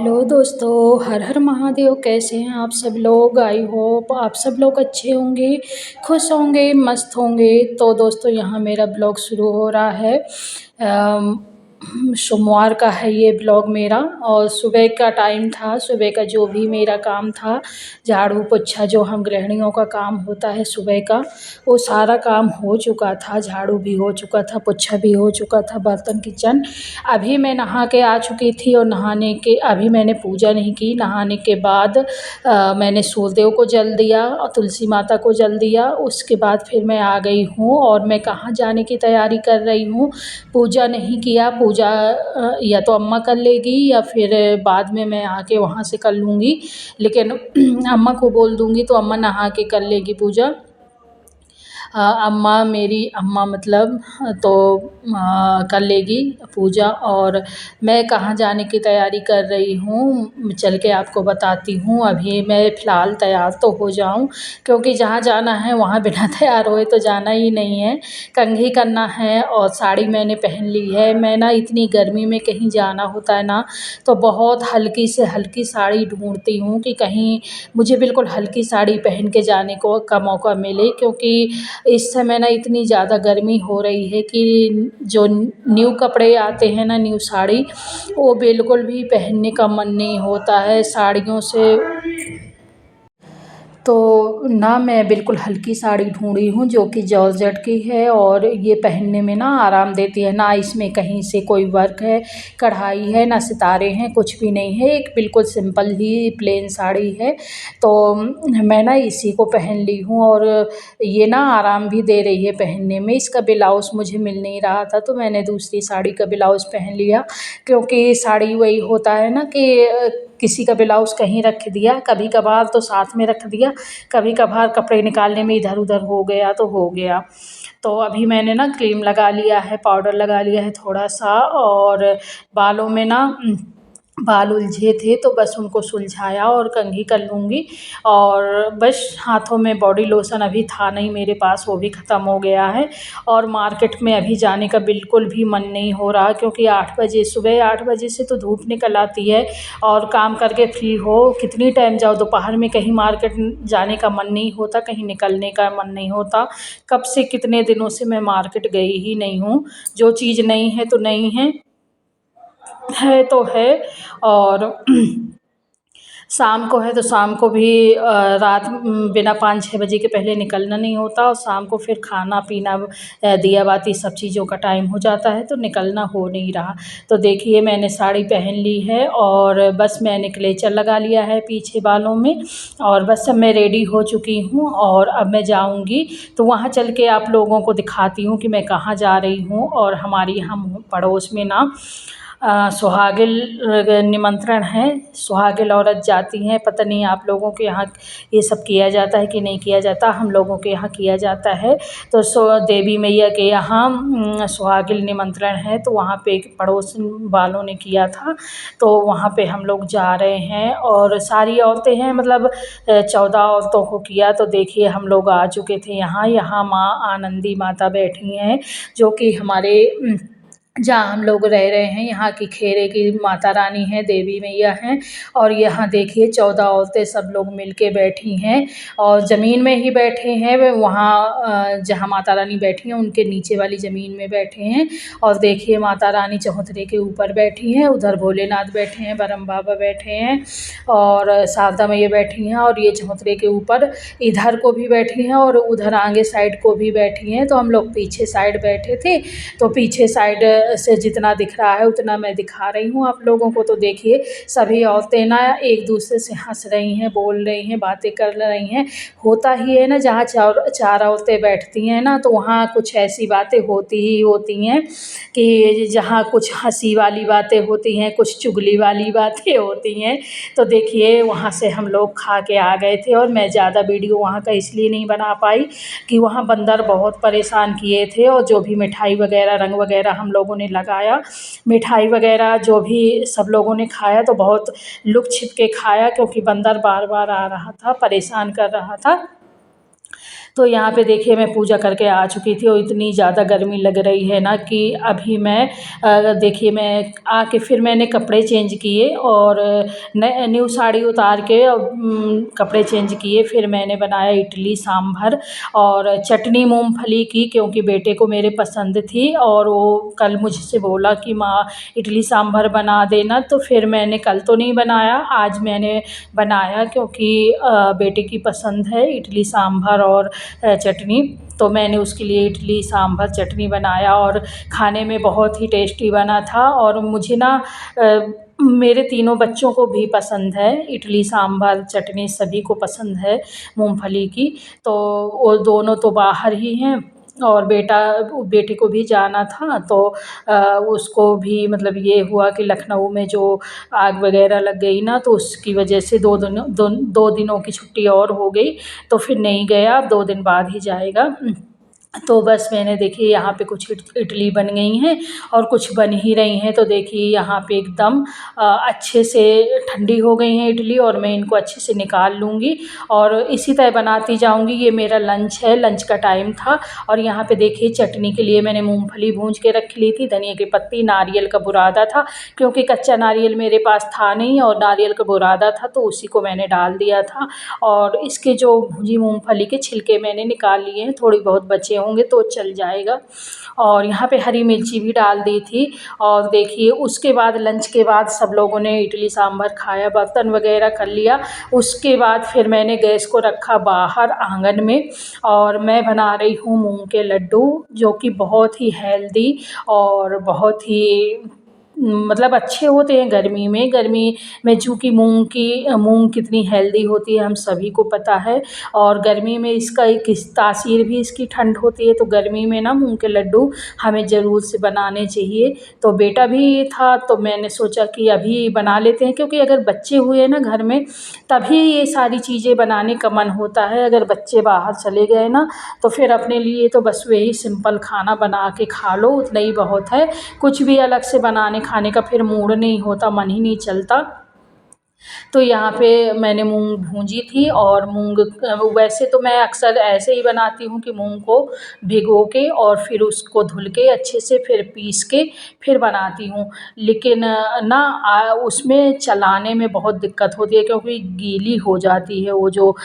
Hello दोस्तों, हर हर महादेव। कैसे हैं आप सब लोग? आई होप आप सब लोग अच्छे होंगे, खुश होंगे, मस्त होंगे। तो दोस्तों, यहाँ मेरा ब्लॉग शुरू हो रहा है। सोमवार का है ये ब्लॉग मेरा, और सुबह का टाइम था। सुबह का जो भी मेरा काम था, झाड़ू पोछा, जो हम गृहिणियों का काम होता है सुबह का, वो सारा काम हो चुका था। झाड़ू भी हो चुका था, पोछा भी हो चुका था, बर्तन किचन। अभी मैं नहा के आ चुकी थी, और नहाने के अभी मैंने पूजा नहीं की। नहाने के बाद मैंने सूर्यदेव को जल दिया और तुलसी माता को जल दिया। उसके बाद फिर मैं आ गई हूँ, और मैं कहाँ जाने की तैयारी कर रही हूँ। पूजा नहीं किया। पूजा या तो अम्मा कर लेगी, या फिर बाद में मैं आके वहाँ से कर लूँगी। लेकिन अम्मा को बोल दूँगी तो अम्मा नहा के कर लेगी पूजा। अम्मा, मेरी अम्मा मतलब, तो कर लेगी पूजा। और मैं कहाँ जाने की तैयारी कर रही हूँ, चल के आपको बताती हूँ। अभी मैं फ़िलहाल तैयार तो हो जाऊँ, क्योंकि जहाँ जाना है वहाँ बिना तैयार हुए तो जाना ही नहीं है। कंघी करना है, और साड़ी मैंने पहन ली है। मैं ना इतनी गर्मी में कहीं जाना होता है ना, तो बहुत हल्की से हल्की साड़ी ढूंढती हूँ कि कहीं मुझे बिल्कुल हल्की साड़ी पहन के जाने का मौका मिले। क्योंकि इस समय ना इतनी ज़्यादा गर्मी हो रही है कि जो न्यू कपड़े आते हैं ना, न्यू साड़ी, वो बिल्कुल भी पहनने का मन नहीं होता है साड़ियों से। तो ना मैं बिल्कुल हल्की साड़ी ढूंढी हूँ, जो कि जॉर्जेट की है, और ये पहनने में ना आराम देती है। ना इसमें कहीं से कोई वर्क है, कढ़ाई है, ना सितारे हैं, कुछ भी नहीं है। एक बिल्कुल सिंपल ही प्लेन साड़ी है। तो मैं ना इसी को पहन ली हूँ, और ये ना आराम भी दे रही है पहनने में। इसका ब्लाउज़ मुझे मिल नहीं रहा था, तो मैंने दूसरी साड़ी का ब्लाउज़ पहन लिया। क्योंकि साड़ी वही होता है ना कि किसी का ब्लाउज़ कहीं रख दिया, कभी कभार तो साथ में रख दिया, कभी कभार कपड़े निकालने में इधर उधर हो गया तो हो गया। तो अभी मैंने ना क्रीम लगा लिया है, पाउडर लगा लिया है थोड़ा सा, और बालों में ना बाल उलझे थे, तो बस उनको सुलझाया और कंघी कर लूँगी। और बस हाथों में बॉडी लोशन अभी था नहीं मेरे पास, वो भी ख़त्म हो गया है। और मार्केट में अभी जाने का बिल्कुल भी मन नहीं हो रहा, क्योंकि 8 बजे, सुबह 8 बजे से तो धूप निकल आती है, और काम करके फ्री हो कितनी टाइम जाओ। दोपहर में कहीं मार्केट जाने का मन नहीं होता, कहीं निकलने का मन नहीं होता। कब से, कितने दिनों से मैं मार्केट गई ही नहीं हूँ। जो चीज़ नहीं है तो नहीं है तो है। और शाम को है तो शाम को भी रात बिना 5-6 बजे के पहले निकलना नहीं होता, और शाम को फिर खाना पीना, दिया बाती, सब चीज़ों का टाइम हो जाता है, तो निकलना हो नहीं रहा। तो देखिए, मैंने साड़ी पहन ली है, और बस मैंने क्लेचर लगा लिया है पीछे बालों में, और बस अब मैं रेडी हो चुकी हूँ। और अब मैं जाऊँगी, तो वहाँ चल के आप लोगों को दिखाती हूँ कि मैं कहाँ जा रही हूँ। और हमारी यहाँ पड़ोस में ना सुहागिन निमंत्रण है। सुहागिन औरत जाती हैं। पता नहीं आप लोगों के यहाँ ये सब किया जाता है कि नहीं किया जाता। हम लोगों के यहाँ किया जाता है। तो देवी मैया के यहाँ सुहागिन निमंत्रण है, तो वहाँ पे एक पड़ोस वालों ने किया था, तो वहाँ पे हम लोग जा रहे हैं। और सारी औरतें हैं, मतलब 14 औरतों को किया। तो देखिए, हम लोग आ चुके थे यहाँ। यहाँ माँ आनंदी माता बैठी हैं, जो कि हमारे जहाँ हम लोग रह रहे हैं, यहाँ की खेरे की माता रानी है, देवी मैया हैं। और यहाँ देखिए 14 औरतें सब लोग मिलके बैठी हैं, और ज़मीन में ही बैठे हैं। वे वहाँ जहाँ माता रानी बैठी हैं, उनके नीचे वाली ज़मीन में बैठे हैं। और देखिए, माता रानी चौतरे के ऊपर बैठी हैं, उधर भोलेनाथ बैठे हैं, ब्रह्म बाबा बैठे हैं, और शारदा मैया बैठी हैं, और ये चौतरे के ऊपर इधर को भी बैठी हैं, और उधर आगे साइड को भी बैठी हैं। तो हम लोग पीछे साइड बैठे थे, तो पीछे साइड से जितना दिख रहा है उतना मैं दिखा रही हूँ आप लोगों को। तो देखिए, सभी औरतें ना एक दूसरे से हंस रही हैं, बोल रही हैं, बातें कर रही हैं। होता ही है ना, जहाँ चार औरतें बैठती हैं ना, तो वहाँ कुछ ऐसी बातें होती ही होती हैं कि जहाँ कुछ हंसी वाली बातें होती हैं, कुछ चुगली वाली बातें होती हैं। तो देखिए, वहाँ से हम लोग खा के आ गए थे, और मैं ज़्यादा वीडियो वहाँ का इसलिए नहीं बना पाई कि वहाँ बंदर बहुत परेशान किए थे। और जो भी मिठाई वगैरह, रंग वगैरह हम लोगों ने लगाया, मिठाई वगैरह जो भी सब लोगों ने खाया, तो बहुत लुक छिप के खाया, क्योंकि बंदर बार बार आ रहा था, परेशान कर रहा था। तो यहाँ पे देखिए मैं पूजा करके आ चुकी थी और इतनी ज़्यादा गर्मी लग रही है ना कि अभी मैं देखिए मैं आके फिर मैंने कपड़े चेंज किए और न्यू साड़ी उतार के कपड़े चेंज किए। फिर मैंने बनाया इडली सांभर और चटनी मूंगफली की, क्योंकि बेटे को मेरे पसंद थी और वो कल मुझसे बोला कि माँ इडली सांभर बना देना। तो फिर मैंने कल तो नहीं बनाया, आज मैंने बनाया क्योंकि बेटे की पसंद है इडली सांभर और चटनी। तो मैंने उसके लिए इडली सांभर चटनी बनाया और खाने में बहुत ही टेस्टी बना था। और मुझे ना मेरे तीनों बच्चों को भी पसंद है इडली सांभर चटनी, सभी को पसंद है मूंगफली की। तो वो दोनों तो बाहर ही हैं और बेटे को भी जाना था, तो उसको भी मतलब ये हुआ कि लखनऊ में जो आग वगैरह लग गई ना, तो उसकी वजह से 2 दिनों की छुट्टी और हो गई। तो फिर नहीं गया, अब 2 दिन बाद ही जाएगा। तो बस मैंने देखिए यहाँ पे कुछ इडली बन गई हैं और कुछ बन ही रही हैं। तो देखिए यहाँ पे एकदम अच्छे से ठंडी हो गई हैं इडली और मैं इनको अच्छे से निकाल लूँगी और इसी तरह बनाती जाऊँगी। ये मेरा लंच है, लंच का टाइम था। और यहाँ पे देखिए चटनी के लिए मैंने मूंगफली भूंज के रख ली थी, धनिया की पत्ती, नारियल का बुरादा था क्योंकि कच्चा नारियल मेरे पास था नहीं और नारियल का बुरादा था तो उसी को मैंने डाल दिया था। और इसके जो भुजी मूंगफली के छिलके मैंने निकाल लिए हैं, थोड़ी बहुत बचे होंगे तो चल जाएगा। और यहाँ पे हरी मिर्ची भी डाल दी थी। और देखिए उसके बाद लंच के बाद सब लोगों ने इडली सांभर खाया, बर्तन वगैरह कर लिया। उसके बाद फिर मैंने गैस को रखा बाहर आंगन में और मैं बना रही हूँ मूंग के लड्डू, जो कि बहुत ही हेल्दी और बहुत ही मतलब अच्छे होते हैं गर्मी में चूँकि मूंग कितनी हेल्दी होती है हम सभी को पता है। और गर्मी में इसका एक तासीर भी इसकी ठंड होती है, तो गर्मी में ना मूंग के लड्डू हमें ज़रूर से बनाने चाहिए। तो बेटा भी था तो मैंने सोचा कि अभी बना लेते हैं, क्योंकि अगर बच्चे हुए ना घर में तभी ये सारी चीज़ें बनाने का मन होता है। अगर बच्चे बाहर चले गए ना तो फिर अपने लिए तो बस वही सिंपल खाना बना के खा लो, उतना ही बहुत है। कुछ भी अलग से बनाने खाने का फिर मूड नहीं होता, मन ही नहीं चलता। तो यहाँ पे मैंने मूंग भूंजी थी और वैसे तो मैं अक्सर ऐसे ही बनाती हूँ कि मूंग को भिगो के और फिर उसको धुल के अच्छे से फिर पीस के फिर बनाती हूँ। लेकिन उसमें चलाने में बहुत दिक्कत होती है क्योंकि गीली हो जाती है वो जो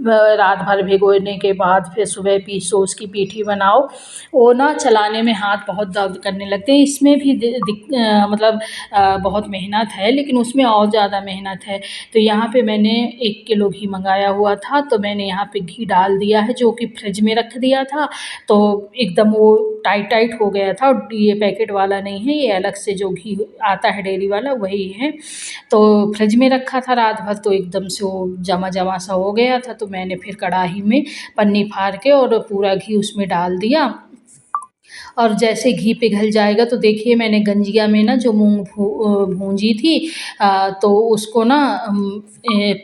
रात भर भिगोने के बाद फिर सुबह पीसो उसकी पीठी बनाओ, वो ना चलाने में हाथ बहुत दर्द करने लगते हैं। इसमें भी मतलब बहुत मेहनत है, लेकिन उसमें और ज़्यादा मेहनत है। तो यहाँ पे मैंने 1 किलो घी मंगाया हुआ था, तो मैंने यहाँ पे घी डाल दिया है जो कि फ्रिज में रख दिया था। तो एकदम वो टाइट हो गया था और ये पैकेट वाला नहीं है, ये अलग से जो घी आता है डेयरी वाला वही है। तो फ्रिज में रखा था रात भर तो एकदम से वो जमा सा हो गया था। तो मैंने फिर कढ़ाई में पन्नी फाड़ के और पूरा घी उसमें डाल दिया। और जैसे घी पिघल जाएगा तो देखिए मैंने गंजिया में ना जो मूंग भूंजी थी तो उसको ना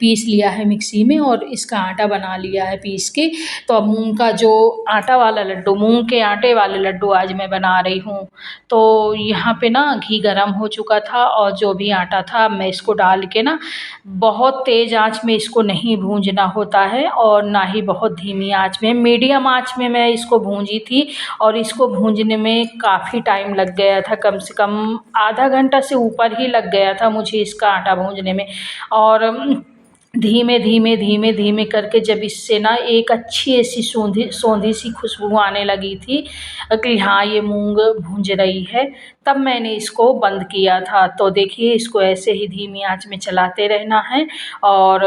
पीस लिया है मिक्सी में और इसका आटा बना लिया है पीस के। तो अब मूंग के आटे वाले लड्डू आज मैं बना रही हूँ। तो यहाँ पे ना घी गरम हो चुका था और जो भी आटा था मैं इसको डाल के ना बहुत तेज़ आंच में इसको नहीं भूंजना होता है और ना ही बहुत धीमी आंच में, मीडियम आंच में मैं इसको भूंजी थी। और इसको भूंजने में काफ़ी टाइम लग गया था, कम से कम आधा घंटा से ऊपर ही लग गया था मुझे इसका आटा भूंजने में। और धीमे करके जब इससे ना एक अच्छी ऐसी सौंधी सी खुशबू आने लगी थी कि हाँ ये मूंग भूंज रही है, तब मैंने इसको बंद किया था। तो देखिए इसको ऐसे ही धीमी आंच में चलाते रहना है। और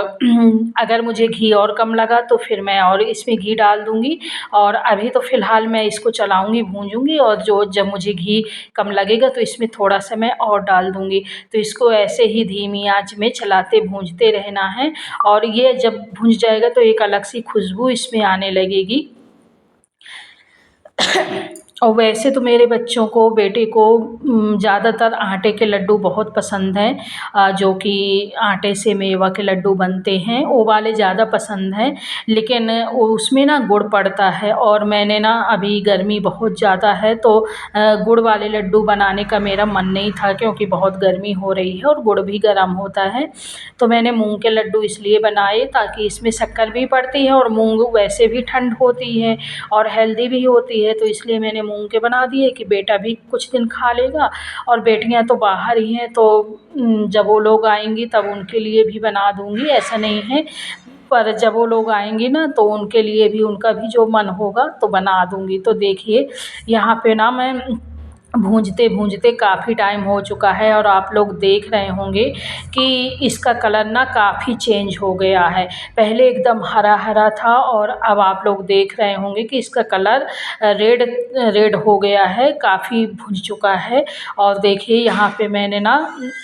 अगर मुझे घी और कम लगा तो फिर मैं और इसमें घी डाल दूँगी। और अभी तो फ़िलहाल मैं इसको चलाऊँगी, भूंजूँगी और जब मुझे घी कम लगेगा तो इसमें थोड़ा-सा मैं और डाल दूँगी। तो इसको ऐसे ही धीमी आंच में चलाते भूंजते रहना है। और ये जब भुन जाएगा तो एक अलग सी खुशबू इसमें आने लगेगी। और वैसे तो मेरे बच्चों को, बेटे को ज़्यादातर आटे के लड्डू बहुत पसंद हैं, जो कि आटे से मेवा के लड्डू बनते हैं, वो वाले ज़्यादा पसंद हैं। लेकिन उसमें ना गुड़ पड़ता है, और मैंने ना अभी गर्मी बहुत ज़्यादा है, तो गुड़ वाले लड्डू बनाने का मेरा मन नहीं था, क्योंकि बहुत गर्मी हो रही है और गुड़ भी गर्म होता है। तो मैंने मूंग के लड्डू इसलिए बनाए ताकि इसमें शक्कर भी पड़ती है, और मूंग वैसे भी ठंड होती है और हेल्दी भी होती है, तो इसलिए मैंने मूंग के बना दिए कि बेटा भी कुछ दिन खा लेगा। और बेटियां तो बाहर ही हैं, तो जब वो लोग आएंगी तब उनके लिए भी बना दूंगी, ऐसा नहीं है। पर जब वो लोग आएंगी ना, तो उनके लिए भी, उनका भी जो मन होगा तो बना दूंगी। तो देखिए यहाँ पे ना मैं भूंजते भूंजते काफ़ी टाइम हो चुका है, और आप लोग देख रहे होंगे कि इसका कलर ना काफ़ी चेंज हो गया है। पहले एकदम हरा हरा था, और अब आप लोग देख रहे होंगे कि इसका कलर रेड रेड हो गया है, काफ़ी भुन चुका है। और देखिए यहाँ पे मैंने ना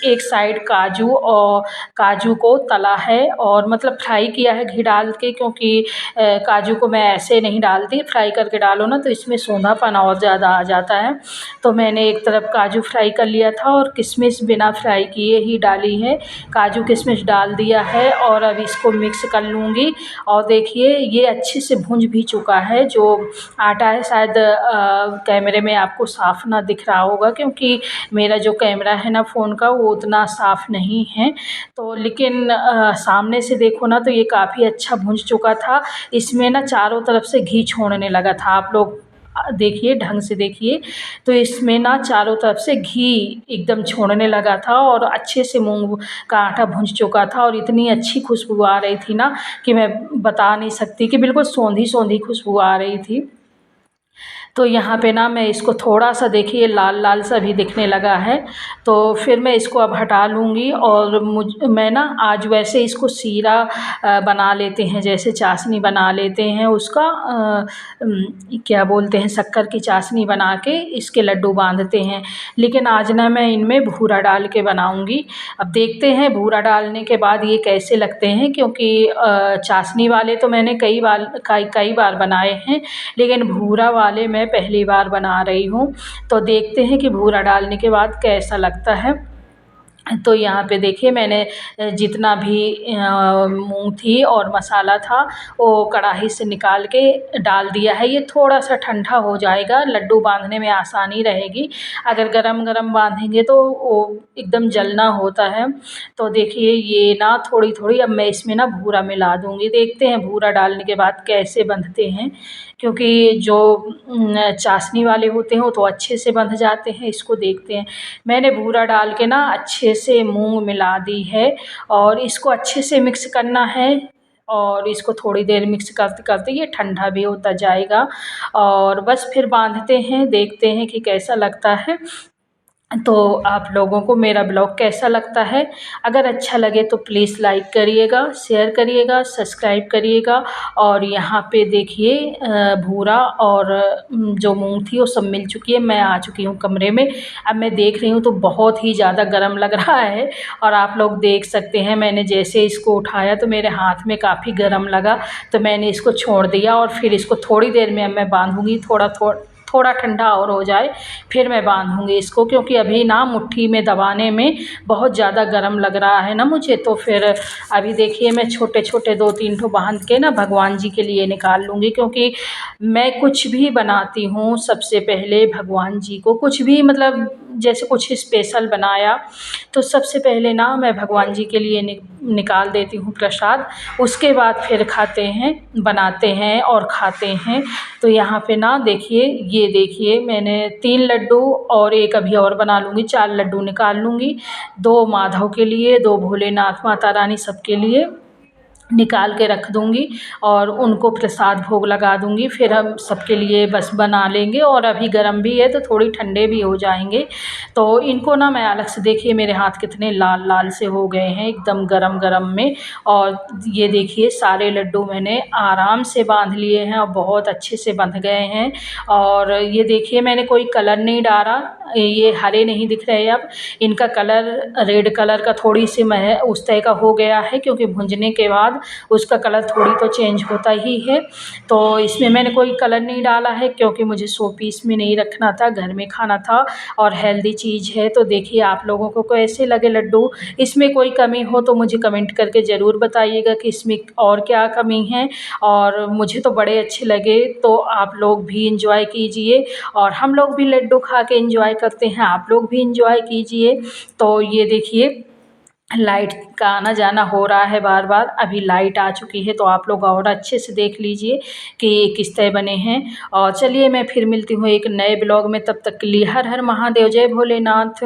एक साइड काजू को तला है, और मतलब फ्राई किया है घी डाल के, क्योंकि काजू को मैं ऐसे नहीं डालती, फ्राई करके डालो ना तो इसमें सोंधापन और ज़्यादा आ जाता है। तो मैंने एक तरफ काजू फ्राई कर लिया था, और किशमिश बिना फ्राई किए ही डाली है। काजू किशमिश डाल दिया है, और अब इसको मिक्स कर लूँगी। और देखिए ये अच्छे से भुंज भी चुका है। जो आटा है, शायद कैमरे में आपको साफ़ ना दिख रहा होगा, क्योंकि मेरा जो कैमरा है ना फ़ोन का, वो उतना साफ़ नहीं है। तो लेकिन सामने से देखो ना तो ये काफ़ी अच्छा भुंज चुका था। इसमें ना चारों तरफ से घी छोड़ने लगा था, आप लोग देखिए, ढंग से देखिए। तो इसमें ना चारों तरफ से घी एकदम छोड़ने लगा था, और अच्छे से मूंग का आटा भुंज चुका था, और इतनी अच्छी खुशबू आ रही थी ना कि मैं बता नहीं सकती, कि बिल्कुल सौंधी सौंधी खुशबू आ रही थी। तो यहाँ पे ना मैं इसको थोड़ा-सा, देखिए लाल लाल सा भी दिखने लगा है, तो फिर मैं इसको अब हटा लूँगी। और मैं ना आज वैसे इसको सीरा बना लेते हैं, जैसे चाशनी बना लेते हैं उसका, क्या बोलते हैं, शक्कर की चाशनी बना के इसके लड्डू बांधते हैं। लेकिन आज ना मैं इनमें भूरा डाल के बनाऊँगी। अब देखते हैं भूरा डालने के बाद ये कैसे लगते हैं, क्योंकि चाशनी वाले तो मैंने कई बार बनाए हैं, लेकिन भूरा वाले मैं पहली बार बना रही हूँ। तो देखते हैं कि भूरा डालने के बाद कैसा लगता है। तो यहाँ पे देखिए मैंने जितना भी मूंग थी और मसाला था, वो कढ़ाई से निकाल के डाल दिया है। ये थोड़ा सा ठंडा हो जाएगा, लड्डू बांधने में आसानी रहेगी। अगर गरम गरम बांधेंगे तो वो एकदम जलना होता है। तो देखिए ये ना थोड़ी थोड़ी, अब मैं इसमें ना भूरा मिला दूँगी। देखते हैं भूरा डालने के बाद कैसे बंधते हैं, क्योंकि जो चाशनी वाले होते हैं वो तो अच्छे से बंध जाते हैं। इसको देखते हैं। मैंने भूरा डाल के ना अच्छे से मूंग मिला दी है, और इसको अच्छे से मिक्स करना है। और इसको थोड़ी देर मिक्स करते करते ये ठंडा भी होता जाएगा, और बस फिर बांधते हैं, देखते हैं कि कैसा लगता है। तो आप लोगों को मेरा ब्लॉग कैसा लगता है? अगर अच्छा लगे तो प्लीज़ लाइक करिएगा, शेयर करिएगा, सब्सक्राइब करिएगा। और यहाँ पे देखिए भूरा और जो मूंग थी वो सब मिल चुकी है। मैं आ चुकी हूँ कमरे में। अब मैं देख रही हूँ तो बहुत ही ज़्यादा गर्म लग रहा है, और आप लोग देख सकते हैं मैंने जैसे इसको उठाया तो मेरे हाथ में काफ़ी गर्म लगा, तो मैंने इसको छोड़ दिया। और फिर इसको थोड़ी देर में अब मैं बांधूँगी, थोड़ा ठंडा और हो जाए फिर मैं बांधूँगी इसको, क्योंकि अभी ना मुट्ठी में दबाने में बहुत ज़्यादा गर्म लग रहा है ना मुझे। तो फिर अभी देखिए मैं छोटे छोटे 2-3 ठो बांध के ना भगवान जी के लिए निकाल लूँगी, क्योंकि मैं कुछ भी बनाती हूँ सबसे पहले भगवान जी को, कुछ भी मतलब जैसे कुछ स्पेशल बनाया तो सबसे पहले ना मैं भगवान जी के लिए निकाल देती हूँ प्रसाद। उसके बाद फिर खाते हैं, बनाते हैं और खाते हैं। तो यहाँ पे ना देखिए, ये देखिए मैंने 3 लड्डू और एक अभी और बना लूँगी, 4 लड्डू निकाल लूँगी। 2 माधव के लिए, 2 भोलेनाथ माता रानी सबके लिए निकाल के रख दूँगी, और उनको प्रसाद भोग लगा दूँगी। फिर हम सबके लिए बस बना लेंगे, और अभी गर्म भी है तो थोड़ी ठंडे भी हो जाएंगे। तो इनको ना मैं अलग से, देखिए मेरे हाथ कितने लाल लाल से हो गए हैं एकदम गरम गरम में। और ये देखिए सारे लड्डू मैंने आराम से बांध लिए हैं, और बहुत अच्छे से बंध गए हैं। और ये देखिए मैंने कोई कलर नहीं डाला, ये हरे नहीं दिख रहे अब, इनका कलर रेड कलर का थोड़ी सी मह उस तरह का हो गया है, क्योंकि भूंजने के बाद उसका कलर थोड़ी तो चेंज होता ही है। तो इसमें मैंने कोई कलर नहीं डाला है, क्योंकि मुझे शो पीस में नहीं रखना था, घर में खाना था और हेल्दी चीज़ है। तो देखिए आप लोगों को कैसे लगे लड्डू, इसमें कोई कमी हो तो मुझे कमेंट करके ज़रूर बताइएगा कि इसमें और क्या कमी है। और मुझे तो बड़े अच्छे लगे, तो आप लोग भी इंजॉय कीजिए और हम लोग भी लड्डू खा के इंजॉय करते हैं, आप लोग भी इंजॉय कीजिए। तो ये देखिए लाइट का आना जाना हो रहा है बार बार, अभी लाइट आ चुकी है, तो आप लोग और अच्छे से देख लीजिए कि किस तरह बने हैं। और चलिए मैं फिर मिलती हूँ एक नए ब्लॉग में, तब तक के लिए हर हर महादेव, जय भोलेनाथ।